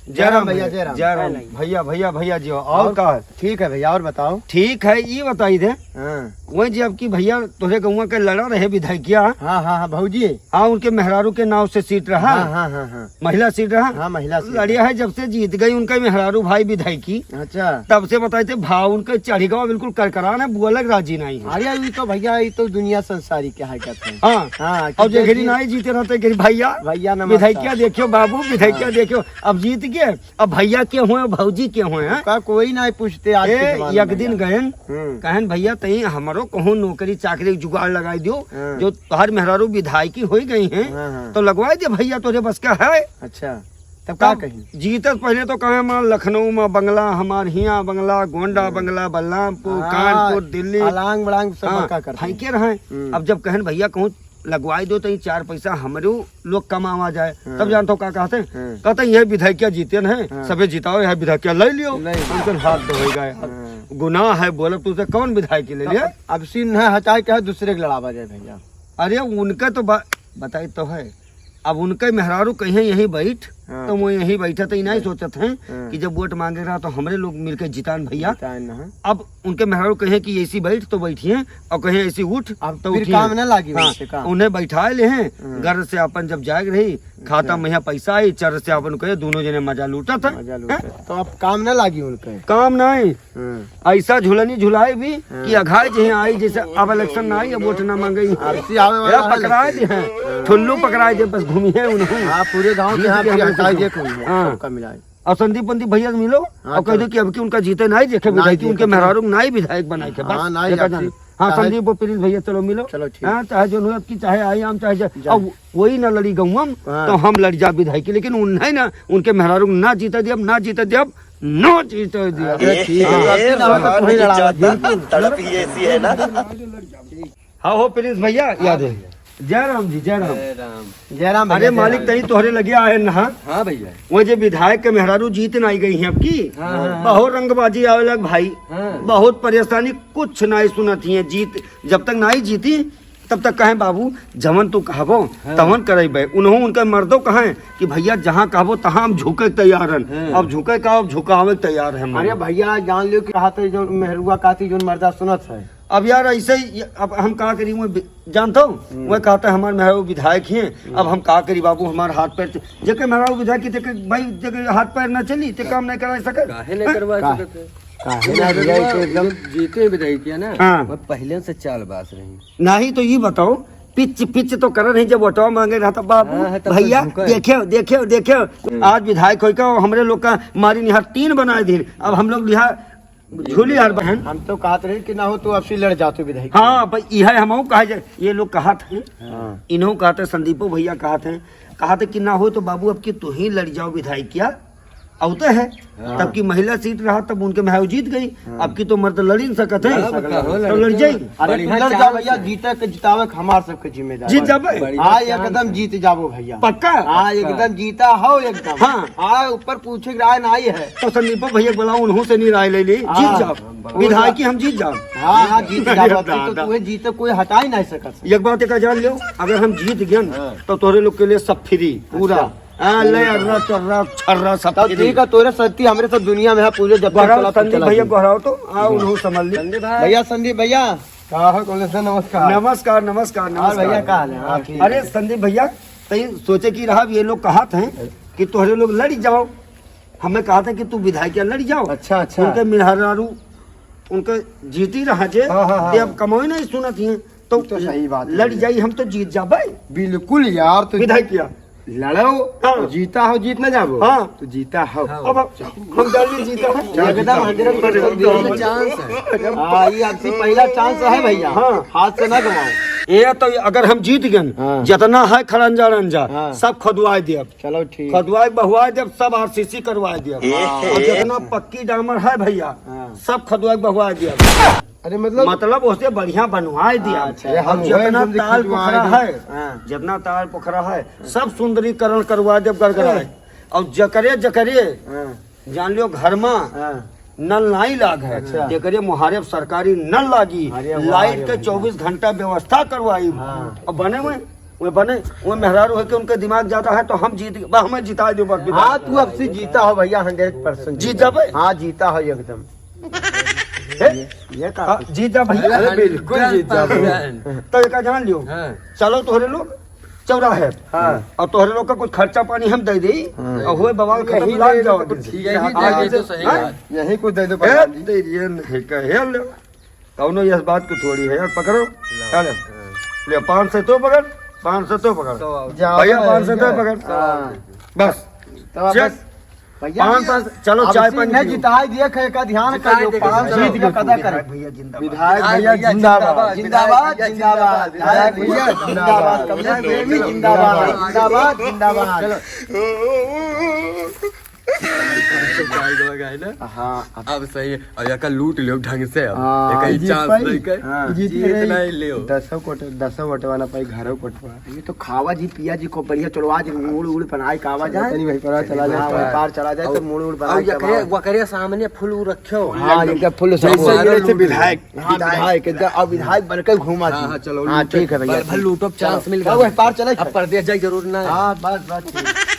जय राम भैया, जय राम। जय राम भैया भैया भैया जी। और का ठीक है भैया, और बताओ। ठीक है, ये बताई दे हाँ वही जी अब की भैया तोरे गौवा के लड़ा रहे विधायकिया। हाँ हाँ भाऊजी। हाँ, उनके मेहरारू के नाव से सीट रहा। हाँ हाँ हाँ हाँ महिला सीट रहा। हाँ महिला सीट लड़िया है जब से जीत गई उनका मेहरारू भाई विधायकी, अच्छा। तब से बताए थे भाव उनके चढ़ी गवा बिल्कुल करकरान है, बुआ लग राजी नहीं है। अरे ये तो भैया, ये तो दुनिया संसारी क्या है कहते हैं। हाँ हाँ और जो घड़ी नहीं जीते रहते घड़ी भैया भैया विधायकिया देखियो बाबू, विधायकिया देखियो अब जीत गए, अब भैया के हुए भौजी के हुए हैं। का कोई नहीं पूछते आज के जमाने में एक दिन भैया। गयन कहन भैया तई हमरो कहूँ नौकरी चाकरी जुगाड़ लगाई दियो, हाँ। जो तोहर मेहरारू विधायकी हो गई हाँ, हैं हाँ। तो लगवाई दे भैया, तोरे बस का है। अच्छा तब का कही जीतत पहले तो कहे मां लखनऊ में बंगला, हमार हिया बंगला, गोंडा बंगला, बलरामपुर, कानपुर, दिल्ली, अलांग बड़ांग सब हाँ, बका करते हैं। फेंके रहे। अब जब कहन भैया कहूँ लगवाई दो तो 4 पैसा हमरो लोग कमावा जाए, तब जानते हो क्या कहते हैं, कहते हैं यह विधायकिया जीते हैं, सबे जिताओ, यह विधायकिया ले लियो, उनके हाथ धोए गए। गुनाह है बोले तुझसे कौन विधायकी ले लिया। अब सीन है हटाए के दूसरे के लड़ावा जाए भैया। अरे उनका तो बताई तो है, अब उनके मेहरारू कहीं यहीं बैठ, तो वो यहीं बैठे तो नहीं सोचते हैं कि जब वोट मांगे रहा तो हमरे लोग मिलकर जितान भैया। अब उनके मेहरारू कहे कि ऐसी बैठ तो बैठिए और कहे ऐसी उठ अब तो फिर उठिए। काम न लागी हाँ, वैसे काम। उन्हें बैठाए ले हैं घर से अपन जब जाग रही खाता में यहाँ पैसा आई, चर से अपन कहे दोनों जने मजा लूटा था। मजा लूटे। तो अब काम न लागी उनके। काम नहीं ऐसा झुलनी झुलाए भी कि अघाई जे आई, जैसे अब इलेक्शन ना आई, अब वोट ना मांगे पकड़ाए दे हैं, ठुल्लू पकड़ाए दे, बस घूमी है उन्होंने। हाँ पूरे गांव के यहाँ पे हटाई दे कोई है, हाँ। सबका मिलाए। और संदीप पंदी भैया से मिलो और कह दो कि अब की उनका जीते नहीं देखे विधायक, उनके मेहरारू नहीं विधायक बनाए के हाँ, नहीं देखा आपसी- जाने। हाँ संदीप और प्रिंस भैया चलो मिलो। चलो ठीक। हाँ चाहे जो अब की चाहे आई आम चाहे अब वही ना लड़ी गौम तो हम लड़ जा विधायकी, लेकिन उन्हें ना उनके मेहरारू ना जीता दिया, ना जीता दिया, नो जीता दिया। हाँ हो प्रिंस भैया याद है। जय राम जी, जय राम। जय राम। अरे मालिक तही तोहरे लगे आए ना। हाँ भैया। वो जो विधायक के मेहरारू जीत नहीं गई है अब की, बहुत रंगबाजी आवे लग भाई, बहुत परेशानी, कुछ नहीं सुनती है। जीत जब तक नहीं जीती तब तक कहें बाबू जमन तू कहबो तवन करेबे। उन्हों उनके मर्दों कहें कि भैया जहाँ कहबो तहाँ हम झुके तैयार हैं, अब झुके का अब झुकावे तैयार है। अरे भैया जान लो कि हाथ जो मेहरुआ काती जो मर्दा सुनत है। अब यार ऐसे ही अब हम कहा करी, मैं जानता हूँ वह कहता है हमारे मेहरारू विधायक ही हैं, अब हम कहा करी बाबू हमारे हाथ पैर जगह मेहरारू विधायक की भाई जगह हाथ पैर न चली तो काम नहीं करा सके। एकदम जीते विधायक है ना। हाँ। वो पहले से चाल बास रही। नहीं तो ये बताओ पिच पिच तो कर रही, जब वोटवा मांगे रहा था बाबू हाँ, तब भैया तो झुका है। देखियो देखियो देखियो आज विधायक होकर और हमरे लोग का मारी निहार 3 बनाए दिन, अब हम लोग निहार झूली हार बहन। हम तो कहते रहे कि ना हो तो अब लड़ जाते विधायक। हाँ भाई यह हम कहा जाए, ये लोग कहा थे इन्हों कहते संदीपो भैया कहा थे कि ना हो तो बाबू अब की तू ही लड़ जाओ विधायकिया औते है। तब की महिला सीट रहा तब उनके मेहरारू जीत गई, अब की तो मर्द लड़ ही नहीं सकते हैं तो लड़ जाई। अरे तू लड़ जा भैया, जीते के जितावे के हमार सबके जिम्मेदारी। जीत जाबे आज एकदम जीत जाबो भैया, पक्का। आज एकदम जीता हो एकदम। हाँ। आज ऊपर पूछे राय नहीं है तो संदीपो भैया बोला उन्हों से नहीं राय ले ली, जीत जाओ विधायकी हम जीत जाओ। हाँ हाँ जीत जाबो, तो तुम्हें जीते कोई हटा ही नहीं सकत। एक बात एक जान लो, अगर हम जीत गए तो तोरे लोग के लिए सब फ्री पूरा ले अर्रा चर्रा छर्रा सब तब फ्री। ठीक है, तोरे सत्ती हमरे तो दुनिया में है पूरे जब तक गौरव चला संदीप भैया गौरव तो आ उन्हों समझ ली। भैया संदीप भैया कहा है कॉलेज से नमस्कार। नमस्कार नमस्कार और भैया नमस्कार। का हाल है? हाँ, ठीक अरे संदीप भैया तई सोचे की रहा ये लोग कहा थे कि तोहरे लोग लड़ जाओ, हमें कहा था कि तू विधायकिया लड़ जाओ। अच्छा अच्छा। उनके मेहरारू उनके जीती रहा जे हाँ, हाँ, हाँ। ये अब कमाई नहीं सुनती है तो सही बात है। लड़ जाई हम तो जीत जाबे बिल्कुल यार, तो विधायकिया। लड़ो हाँ। तो जीता हो, जीत न जाबो। हाँ। तो जीता हो। अब हम जल्दी जीता है एकदम 100% चांस है। हाँ, ये आपसे पहला चांस है भैया। हाँ। हाथ से ना गवाओ। ये तो अगर हम जीत गए हाँ। जितना है खरंजा रंजा हाँ। सब खुदवाए दिया, चलो ठीक। खदवाए बहुआए जब सब आरसीसी करवाए दिया, और जितना पक्की डामर है भैया हाँ। सब खदवाए बहुआए दिया, अरे मतलब उससे बढ़िया बनवाए दिया। अच्छा, अब हम जितना वही ताल खदवाए पोखरा दिया। है हाँ। जितना ताल पोखरा है सब सुंदरीकरण करवाए जब गड़गड़ाए, और जकरे जकरे हाँ। जान लियो घर में हाँ। नल नहीं लाग है, अच्छा। एकरे मुहारे सरकारी नल लागी, अरे वाह, लाइट अरे के वाह। 24 घंटा व्यवस्था करवाई हाँ। और बने हुए वो बने वो मेहरारू है कि उनका दिमाग ज्यादा है तो हम जीत गए हमें जिता दो बाकी हाँ तू अब से जीता हो भैया 100% जीत जा भाई हाँ जीता हो एकदम ये का हाँ, जीत जा भैया अरे बिल्कुल जीत जा तो एक जान लियो चलो तोहरे लोग चौराहे हाँ और तोहरे लोग का कुछ खर्चा पानी हम दे दी और हुए बवाल खत्म यही लाग दे जाओ दो, ठीक है ही दे दे तो सही बात। यही कुछ दे दो ये नहीं कहे ले कौनो ये बात को थोड़ी है यार पकड़ो चलो ले 500 तो पकड़ 500 तो पकड़ भैया 500 तो पकड़ बस तो चल भैया 500 चलो चाय पानी ने पियो। जिताई दिया खे का ध्यान कर 500 जीत का कदर कर भैया जिंदाबाद विधायक भैया जिंदाबाद जिंदाबाद जिंदाबाद विधायक भैया जिंदाबाद कमलेश प्रेमी जिंदाबाद जिंदाबाद जिंदाबाद हाँ अब सही है और यहाँ का लूट लो ढंग से अब हाँ, एक ही जीत चांस पाई। नहीं कर हाँ, जीत नहीं ले 10 वटवाना पाई घरों कोटवा ये तो खावा जी पिया जी को बढ़िया चलो आज मूड़ उड़ बनाए खावा जाए तनी भाई पर चला जाए पार चला जाए तो मूड़ उड़ बनाए और वकरे सामने फूल रखो हाँ ये फुल जैसे ये जैसे विधायक हाँ विधायक अब विधायक बनकर घूमा हाँ चलो हाँ ठीक है भैया लूटो चांस मिल पार चले अब परदेश जाए जरूर ना हाँ बस बस